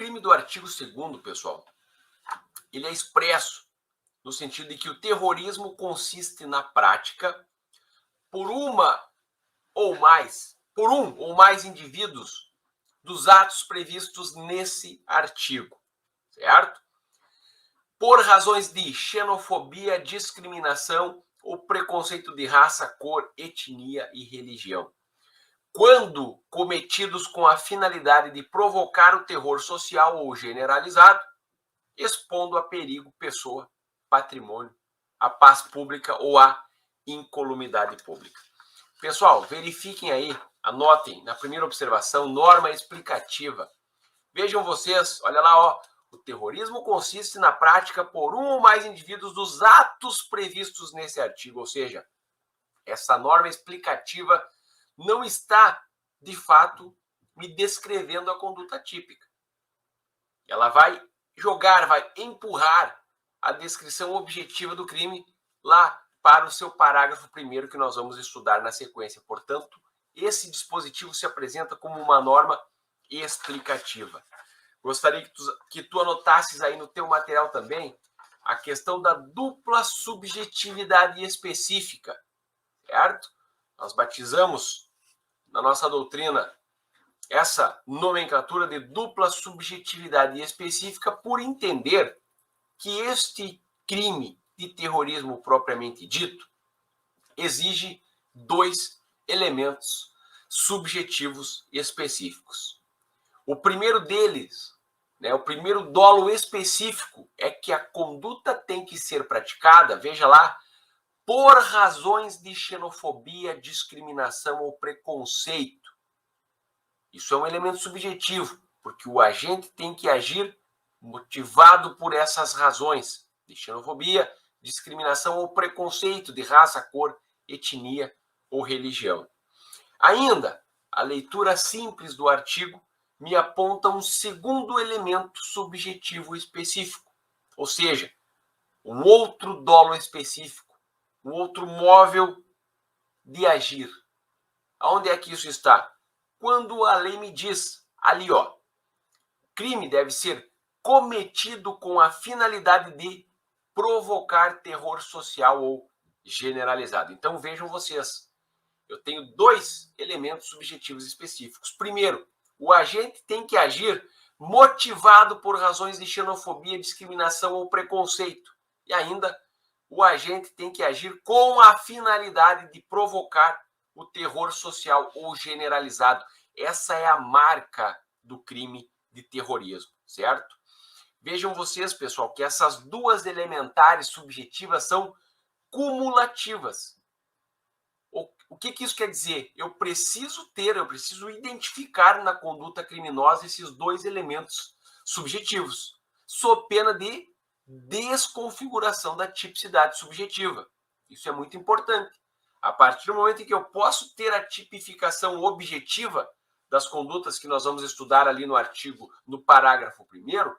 crime do artigo 2º, pessoal, ele é expresso no sentido de que o terrorismo consiste na prática por um ou mais indivíduos dos atos previstos nesse artigo, certo? Por razões de xenofobia, discriminação ou preconceito de raça, cor, etnia e religião, quando cometidos com a finalidade de provocar o terror social ou generalizado, expondo a perigo pessoa, patrimônio, a paz pública ou a incolumidade pública. Pessoal, verifiquem aí, anotem na primeira observação, norma explicativa. Vejam vocês, olha lá, ó, o terrorismo consiste na prática por um ou mais indivíduos dos atos previstos nesse artigo, ou seja, essa norma explicativa não está, de fato, me descrevendo a conduta típica. Ela vai jogar, vai empurrar a descrição objetiva do crime lá para o seu parágrafo primeiro que nós vamos estudar na sequência. Portanto, esse dispositivo se apresenta como uma norma explicativa. Gostaria que tu anotasses aí no teu material também a questão da dupla subjetividade específica, certo? Nós batizamos na nossa doutrina essa nomenclatura de dupla subjetividade específica por entender que este crime de terrorismo propriamente dito exige dois elementos subjetivos específicos. O primeiro deles, o primeiro dolo específico é que a conduta tem que ser praticada, veja lá, por razões de xenofobia, discriminação ou preconceito. Isso é um elemento subjetivo, porque o agente tem que agir motivado por essas razões de xenofobia, discriminação ou preconceito de raça, cor, etnia ou religião. Ainda, a leitura simples do artigo me aponta um segundo elemento subjetivo específico, ou seja, um outro dolo específico, um outro móvel de agir. Aonde é que isso está? Quando a lei me diz, ali ó, crime deve ser cometido com a finalidade de provocar terror social ou generalizado. Então vejam vocês, eu tenho dois elementos subjetivos específicos. Primeiro, o agente tem que agir motivado por razões de xenofobia, discriminação ou preconceito. E ainda, o agente tem que agir com a finalidade de provocar o terror social ou generalizado. Essa é a marca do crime de terrorismo, certo? Vejam vocês, pessoal, que essas duas elementares subjetivas são cumulativas. O que isso quer dizer? Eu preciso identificar na conduta criminosa esses dois elementos subjetivos, sob pena de desconfiguração da tipicidade subjetiva. Isso é muito importante. A partir do momento em que eu posso ter a tipificação objetiva das condutas que nós vamos estudar ali no artigo, no parágrafo 1º,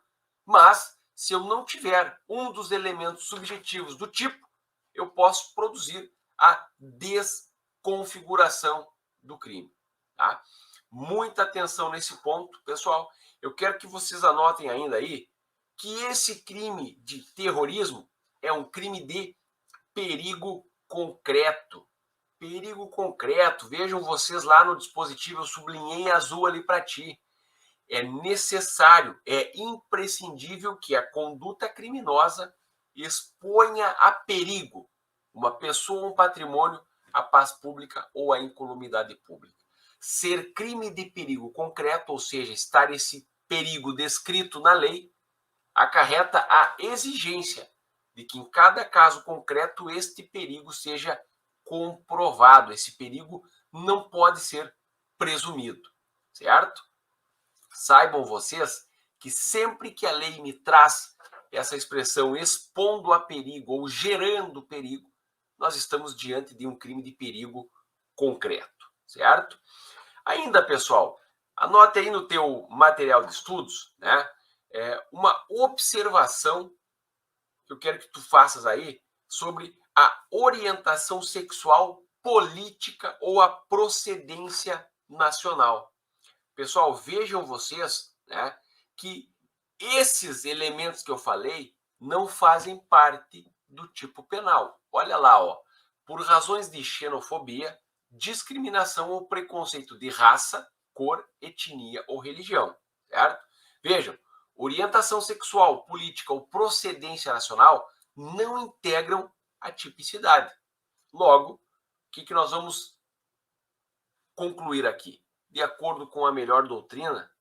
mas se eu não tiver um dos elementos subjetivos do tipo, eu posso produzir a desconfiguração do crime. Tá? Muita atenção nesse ponto, pessoal. Eu quero que vocês anotem ainda aí que esse crime de terrorismo é um crime de perigo concreto. Perigo concreto. Vejam vocês lá no dispositivo, eu sublinhei em azul ali para ti. É necessário, é imprescindível que a conduta criminosa exponha a perigo uma pessoa, um patrimônio, a paz pública ou a incolumidade pública. Ser crime de perigo concreto, ou seja, estar esse perigo descrito na lei, acarreta a exigência de que em cada caso concreto este perigo seja comprovado. Esse perigo não pode ser presumido, certo? Saibam vocês que sempre que a lei me traz essa expressão expondo a perigo ou gerando perigo, nós estamos diante de um crime de perigo concreto, certo? Ainda, pessoal, anote aí no teu material de estudos, né, uma observação que eu quero que tu faças aí sobre a orientação sexual política ou a procedência nacional. Pessoal, vejam vocês, né, que esses elementos que eu falei não fazem parte do tipo penal. Olha lá, ó, por razões de xenofobia, discriminação ou preconceito de raça, cor, etnia ou religião, certo? Vejam, orientação sexual, política ou procedência nacional não integram a tipicidade. Logo, o que nós vamos concluir aqui? De acordo com a melhor doutrina,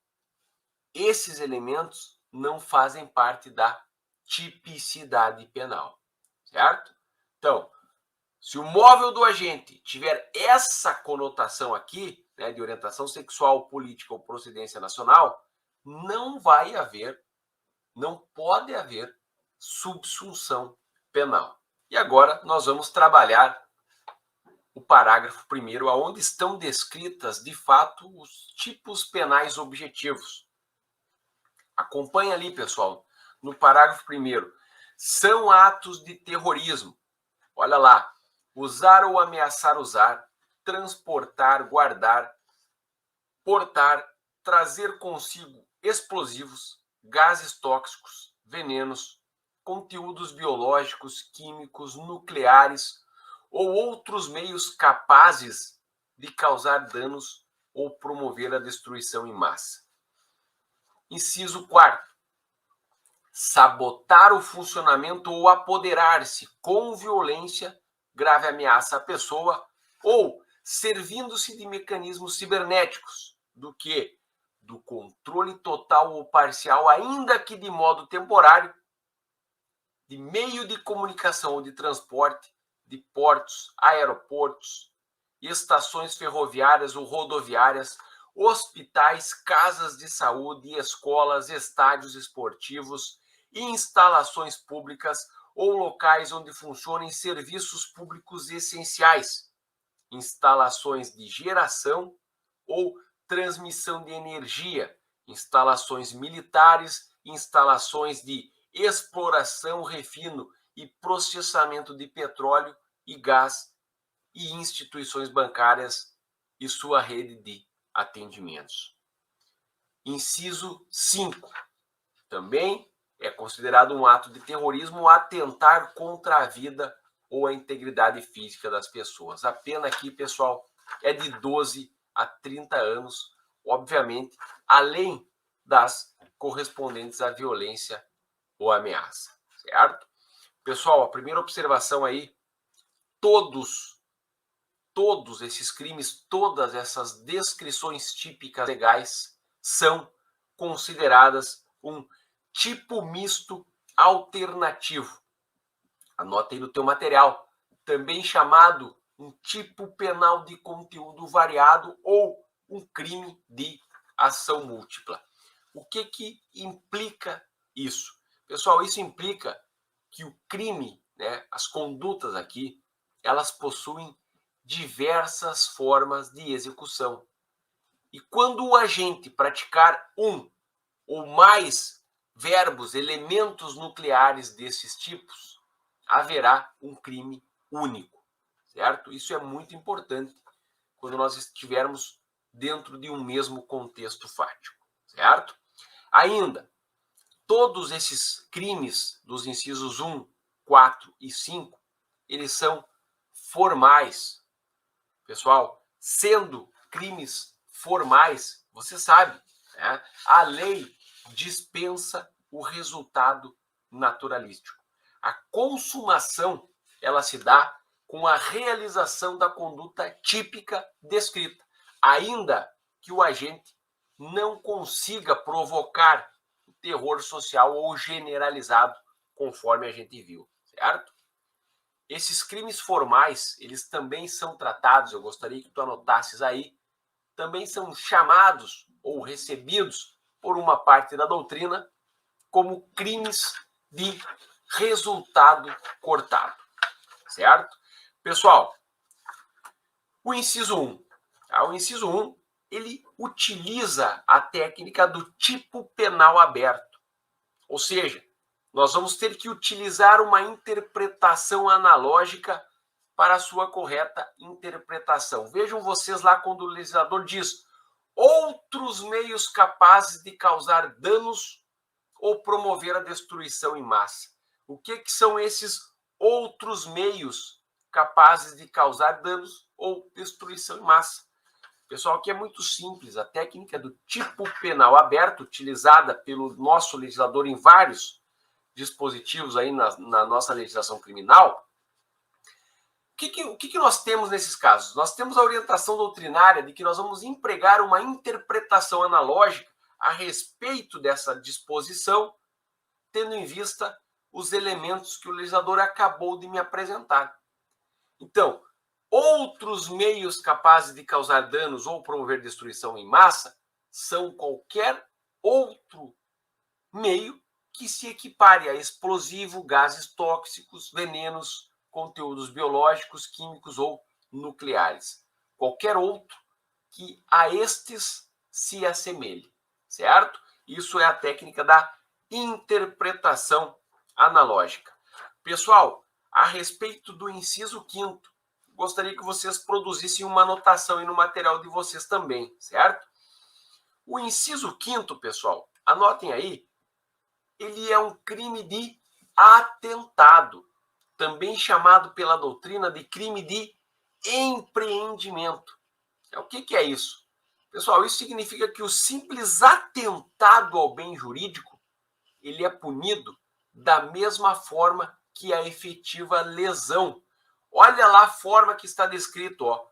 esses elementos não fazem parte da tipicidade penal, certo? Então, se o móvel do agente tiver essa conotação aqui, né, de orientação sexual, política ou procedência nacional, não vai haver, não pode haver subsunção penal. E agora nós vamos trabalhar o parágrafo 1º, onde estão descritas, de fato, os tipos penais objetivos. Acompanhe ali, pessoal, no parágrafo 1º. São atos de terrorismo. Olha lá. Usar ou ameaçar usar, transportar, guardar, portar, trazer consigo explosivos, gases tóxicos, venenos, conteúdos biológicos, químicos, nucleares ou outros meios capazes de causar danos ou promover a destruição em massa. Inciso 4º. Sabotar o funcionamento ou apoderar-se com violência, grave ameaça à pessoa ou servindo-se de mecanismos cibernéticos, do que? Do controle total ou parcial, ainda que de modo temporário, de meio de comunicação ou de transporte, de portos, aeroportos, estações ferroviárias ou rodoviárias, hospitais, casas de saúde, escolas, estádios esportivos, instalações públicas ou locais onde funcionem serviços públicos essenciais, instalações de geração ou transmissão de energia, instalações militares, instalações de exploração, refino e processamento de petróleo e gás e instituições bancárias e sua rede de atendimentos. Inciso 5. Também é considerado um ato de terrorismo atentar contra a vida ou a integridade física das pessoas. A pena aqui, pessoal, é de 12 a 30 anos, obviamente, além das correspondentes à violência ou ameaça, certo? Pessoal, a primeira observação aí, todos esses crimes, todas essas descrições típicas legais são consideradas um tipo misto alternativo. Anota aí no teu material, também chamado um tipo penal de conteúdo variado ou um crime de ação múltipla. O que implica isso? Pessoal, isso implica que o crime, né, as condutas aqui, elas possuem diversas formas de execução. E quando o agente praticar um ou mais verbos, elementos nucleares desses tipos, haverá um crime único, certo? Isso é muito importante quando nós estivermos dentro de um mesmo contexto fático, certo? Ainda, todos esses crimes dos incisos 1, 4 e 5, eles são formais. Pessoal, sendo crimes formais, você sabe, né? A lei dispensa o resultado naturalístico. A consumação, ela se dá com a realização da conduta típica descrita, ainda que o agente não consiga provocar o terror social ou generalizado, conforme a gente viu, certo? Esses crimes formais, eles também são tratados, eu gostaria que tu anotasses aí, também são chamados ou recebidos por uma parte da doutrina como crimes de resultado cortado, certo? Pessoal, o inciso 1. O inciso 1, ele utiliza a técnica do tipo penal aberto. Ou seja, nós vamos ter que utilizar uma interpretação analógica para a sua correta interpretação. Vejam vocês lá quando o legislador diz outros meios capazes de causar danos ou promover a destruição em massa. O que são esses outros meios capazes de causar danos ou destruição em massa? Pessoal, aqui é muito simples. A técnica do tipo penal aberto, utilizada pelo nosso legislador em vários dispositivos aí na nossa legislação criminal. O que nós temos nesses casos? Nós temos a orientação doutrinária de que nós vamos empregar uma interpretação analógica a respeito dessa disposição, tendo em vista os elementos que o legislador acabou de me apresentar. Então, outros meios capazes de causar danos ou promover destruição em massa são qualquer outro meio que se equipare a explosivo, gases tóxicos, venenos, conteúdos biológicos, químicos ou nucleares. Qualquer outro que a estes se assemelhe, certo? Isso é a técnica da interpretação analógica. Pessoal, a respeito do inciso 5º, gostaria que vocês produzissem uma anotação aí no material de vocês também, certo? O inciso 5º, pessoal, anotem aí, ele é um crime de atentado, também chamado pela doutrina de crime de empreendimento. O que é isso? Pessoal, isso significa que o simples atentado ao bem jurídico, ele é punido da mesma forma que a efetiva lesão. Olha lá a forma que está descrito, ó.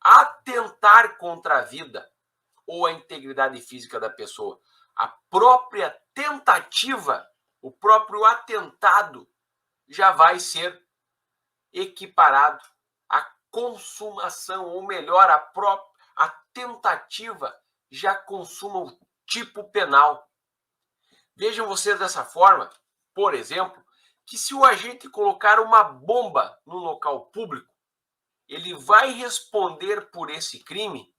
Atentar contra a vida ou a integridade física da pessoa. A própria tentativa, o próprio atentado já vai ser equiparado à consumação, ou melhor, a tentativa já consuma o tipo penal. Vejam vocês dessa forma, por exemplo, que se o agente colocar uma bomba no local público, ele vai responder por esse crime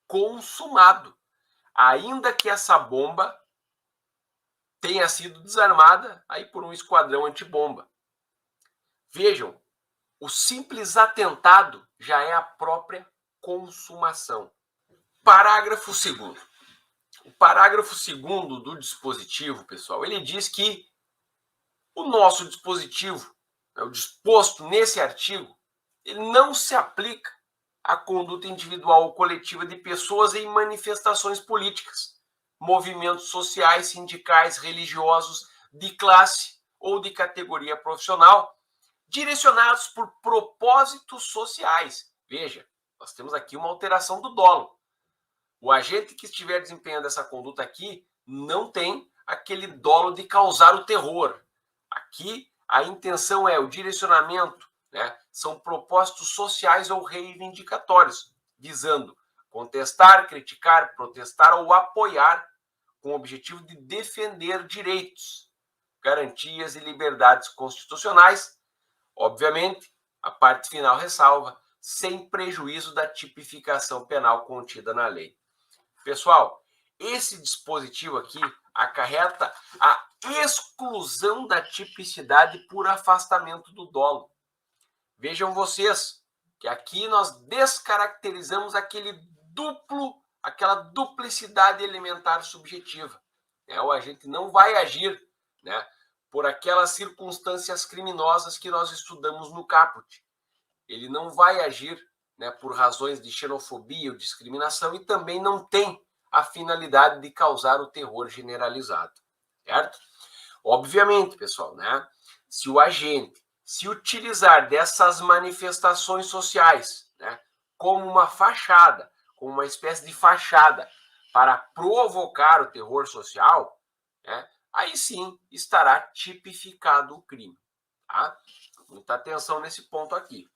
consumado, ainda que essa bomba tenha sido desarmada aí por um esquadrão antibomba. Vejam, o simples atentado já é a própria consumação. Parágrafo 2º. O parágrafo 2º do dispositivo, pessoal, ele diz que o nosso dispositivo, o disposto nesse artigo, ele não se aplica à conduta individual ou coletiva de pessoas em manifestações políticas, movimentos sociais, sindicais, religiosos, de classe ou de categoria profissional, direcionados por propósitos sociais. Veja, nós temos aqui uma alteração do dolo. O agente que estiver desempenhando essa conduta aqui não tem aquele dolo de causar o terror. Aqui a intenção é o direcionamento, né? São propósitos sociais ou reivindicatórios, visando contestar, criticar, protestar ou apoiar com o objetivo de defender direitos, garantias e liberdades constitucionais. Obviamente, a parte final ressalva, sem prejuízo da tipificação penal contida na lei. Pessoal, esse dispositivo aqui acarreta a exclusão da tipicidade por afastamento do dolo. Vejam vocês que aqui nós descaracterizamos aquela duplicidade elementar subjetiva. O agente não vai agir, né, por aquelas circunstâncias criminosas que nós estudamos no caput. Ele não vai agir, né, por razões de xenofobia ou discriminação e também não tem a finalidade de causar o terror generalizado, certo? Obviamente, pessoal, né, se o agente se utilizar dessas manifestações sociais, né, como uma fachada, como uma espécie de fachada para provocar o terror social, né, aí sim estará tipificado o crime. Tá? Muita atenção nesse ponto aqui.